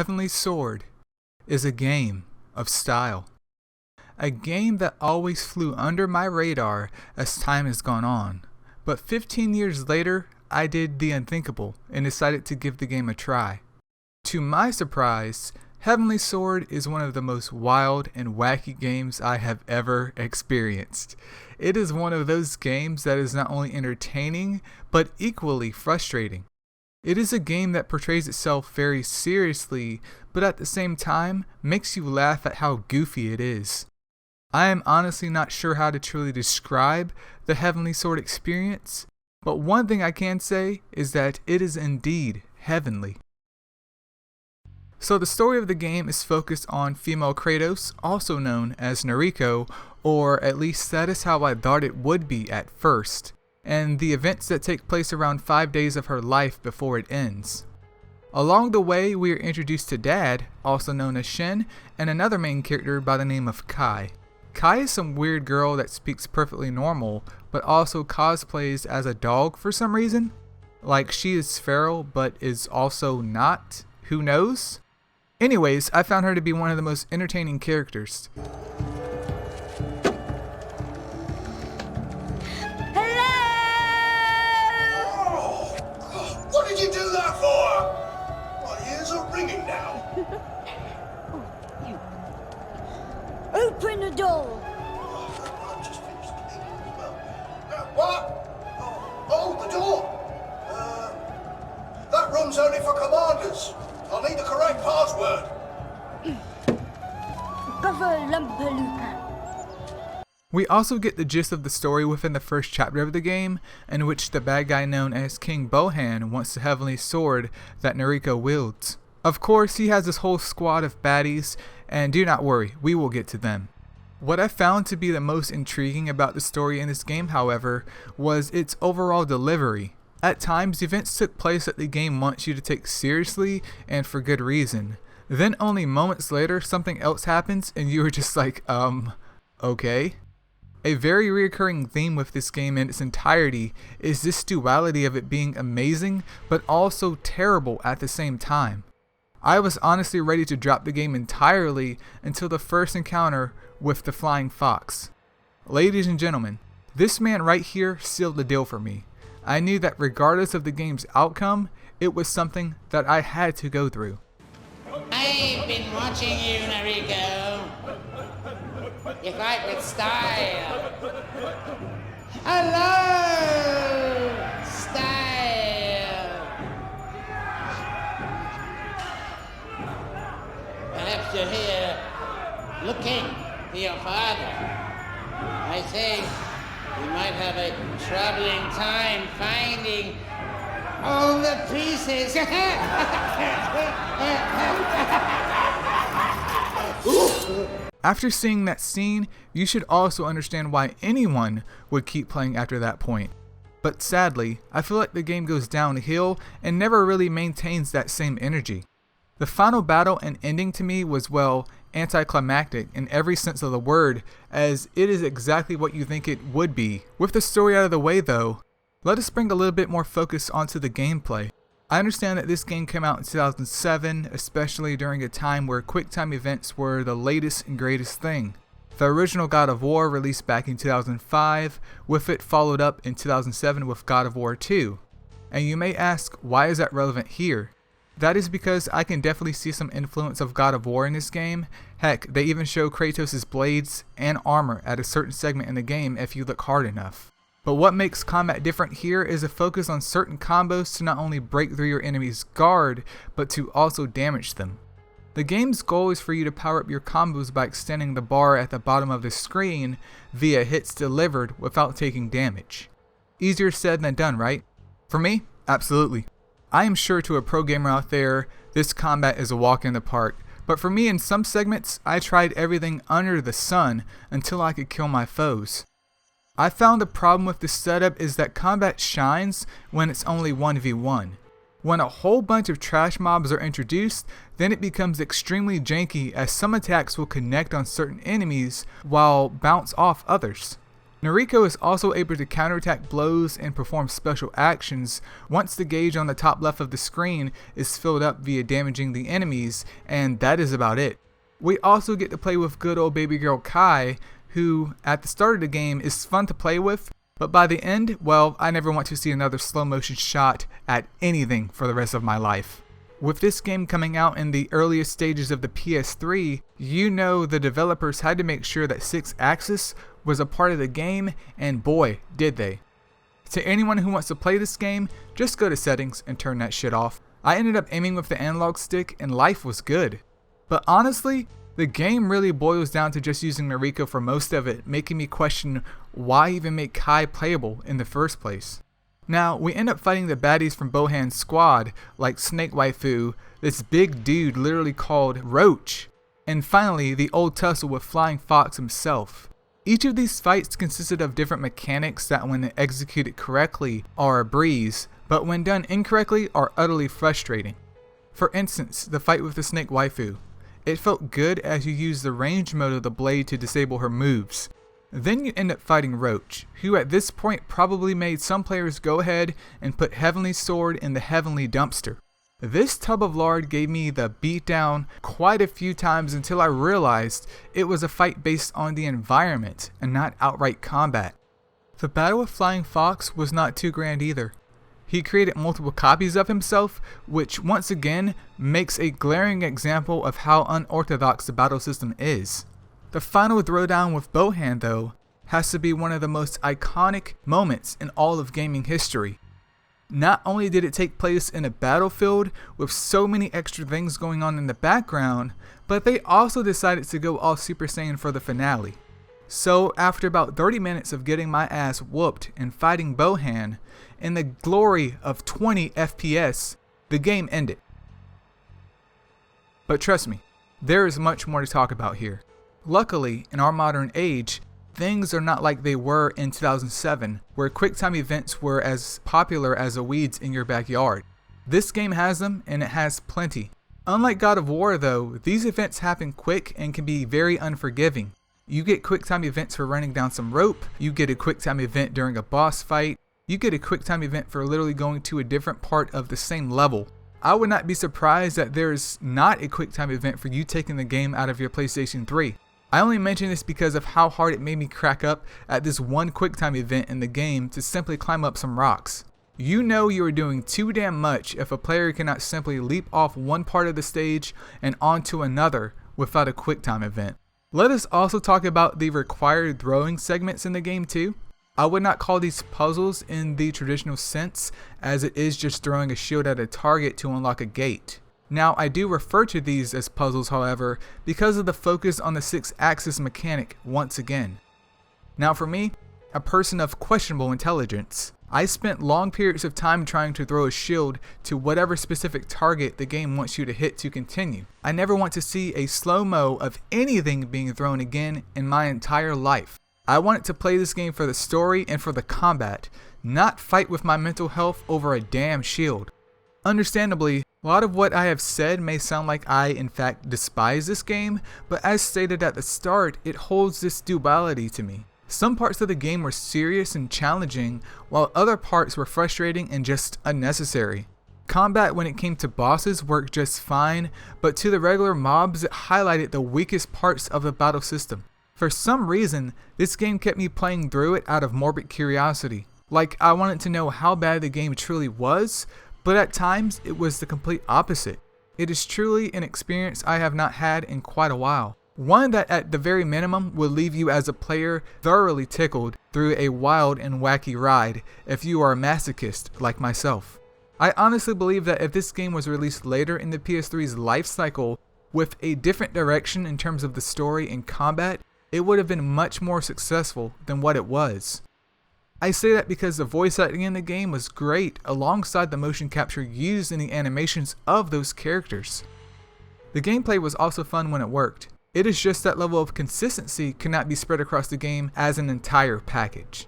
Heavenly Sword is a game of style. A game that always flew under my radar as time has gone on. But 15 years later, I did the unthinkable and decided to give the game a try. To my surprise, Heavenly Sword is one of the most wild and wacky games I have ever experienced. It is one of those games that is not only entertaining, but equally frustrating. It is a game that portrays itself very seriously, but at the same time makes you laugh at how goofy it is. I am honestly not sure how to truly describe the Heavenly Sword experience, but one thing I can say is that it is indeed heavenly. So the story of the game is focused on female Kratos, also known as Nariko, or at least that is how I thought it would be at first, and the events that take place around 5 days of her life before it ends. Along the way, we are introduced to Dad, also known as Shin, and another main character by the name of Kai. Kai is some weird girl that speaks perfectly normal, but also cosplays as a dog for some reason. Like she is feral, but is also not. Who knows? Anyways, I found her to be one of the most entertaining characters. What did you do that for? My ears are ringing now. Open the door! I've just finished cleaning as well. What? Oh, the door! That room's only for commanders. I'll need the correct password. Brother Lumpaloopa. We also get the gist of the story within the first chapter of the game, in which the bad guy known as King Bohan wants the Heavenly Sword that Nariko wields. Of course, he has this whole squad of baddies, and do not worry, we will get to them. What I found to be the most intriguing about the story in this game, however, was its overall delivery. At times, events took place that the game wants you to take seriously and for good reason. Then only moments later, something else happens and you are just like, okay. A very recurring theme with this game in its entirety is this duality of it being amazing, but also terrible at the same time. I was honestly ready to drop the game entirely until the first encounter with the flying fox. Ladies and gentlemen, this man right here sealed the deal for me. I knew that regardless of the game's outcome, it was something that I had to go through. I've been watching you, Nariko. You fight with style. Hello, style. Perhaps you're here looking for your father. I think you might have a troubling time finding all the pieces. After seeing that scene, you should also understand why anyone would keep playing after that point. But sadly, I feel like the game goes downhill and never really maintains that same energy. The final battle and ending to me was, well, anticlimactic in every sense of the word, as it is exactly what you think it would be. With the story out of the way though, let us bring a little bit more focus onto the gameplay. I understand that this game came out in 2007, especially during a time where QuickTime events were the latest and greatest thing. The original God of War released back in 2005, with it followed up in 2007 with God of War 2. And you may ask, why is that relevant here? That is because I can definitely see some influence of God of War in this game. Heck, they even show Kratos' blades and armor at a certain segment in the game if you look hard enough. But what makes combat different here is a focus on certain combos to not only break through your enemy's guard, but to also damage them. The game's goal is for you to power up your combos by extending the bar at the bottom of the screen via hits delivered without taking damage. Easier said than done, right? For me, absolutely. I am sure to a pro gamer out there, this combat is a walk in the park, but for me in some segments, I tried everything under the sun until I could kill my foes. I found the problem with this setup is that combat shines when it's only 1v1. When a whole bunch of trash mobs are introduced, then it becomes extremely janky as some attacks will connect on certain enemies while bounce off others. Noriko is also able to counterattack blows and perform special actions once the gauge on the top left of the screen is filled up via damaging the enemies, and that is about it. We also get to play with good old baby girl Kai, who at the start of the game is fun to play with, but by the end, well, I never want to see another slow motion shot at anything for the rest of my life. With this game coming out in the earliest stages of the PS3, you know the developers had to make sure that 6-axis was a part of the game, and boy, did they. To anyone who wants to play this game, just go to settings and turn that shit off. I ended up aiming with the analog stick and life was good. But honestly, the game really boils down to just using Noriko for most of it, making me question why even make Kai playable in the first place. Now, we end up fighting the baddies from Bohan's squad, like Snake Waifu, this big dude literally called Roach, and finally the old tussle with Flying Fox himself. Each of these fights consisted of different mechanics that when executed correctly are a breeze, but when done incorrectly are utterly frustrating. For instance, the fight with the Snake Waifu. It felt good as you use the range mode of the blade to disable her moves. Then you end up fighting Roach, who at this point probably made some players go ahead and put Heavenly Sword in the Heavenly Dumpster. This tub of lard gave me the beatdown quite a few times until I realized it was a fight based on the environment and not outright combat. The battle with Flying Fox was not too grand either. He created multiple copies of himself, which once again makes a glaring example of how unorthodox the battle system is. The final throwdown with Bohan, though, has to be one of the most iconic moments in all of gaming history. Not only did it take place in a battlefield with so many extra things going on in the background, but they also decided to go all Super Saiyan for the finale. So after about 30 minutes of getting my ass whooped and fighting Bohan, in the glory of 20 FPS, the game ended. But trust me, there is much more to talk about here. Luckily, in our modern age, things are not like they were in 2007, where QuickTime events were as popular as the weeds in your backyard. This game has them, and it has plenty. Unlike God of War though, these events happen quick and can be very unforgiving. You get QuickTime events for running down some rope, you get a QuickTime event during a boss fight, you get a QuickTime event for literally going to a different part of the same level. I would not be surprised that there's not a QuickTime event for you taking the game out of your PlayStation 3. I only mention this because of how hard it made me crack up at this one QuickTime event in the game to simply climb up some rocks. You know you are doing too damn much if a player cannot simply leap off one part of the stage and onto another without a QuickTime event. Let us also talk about the required throwing segments in the game too. I would not call these puzzles in the traditional sense, as it is just throwing a shield at a target to unlock a gate. Now, I do refer to these as puzzles, however, because of the focus on the 6-axis mechanic once again. Now for me, a person of questionable intelligence, I spent long periods of time trying to throw a shield to whatever specific target the game wants you to hit to continue. I never want to see a slow-mo of anything being thrown again in my entire life. I wanted to play this game for the story and for the combat, not fight with my mental health over a damn shield. Understandably, a lot of what I have said may sound like I in fact despise this game, but as stated at the start, it holds this duality to me. Some parts of the game were serious and challenging, while other parts were frustrating and just unnecessary. Combat when it came to bosses worked just fine, but to the regular mobs it highlighted the weakest parts of the battle system. For some reason, this game kept me playing through it out of morbid curiosity. Like I wanted to know how bad the game truly was, but at times it was the complete opposite. It is truly an experience I have not had in quite a while. One that at the very minimum will leave you as a player thoroughly tickled through a wild and wacky ride if you are a masochist like myself. I honestly believe that if this game was released later in the PS3's life cycle with a different direction in terms of the story and combat, it would have been much more successful than what it was. I say that because the voice acting in the game was great alongside the motion capture used in the animations of those characters. The gameplay was also fun when it worked. It is just that level of consistency cannot be spread across the game as an entire package.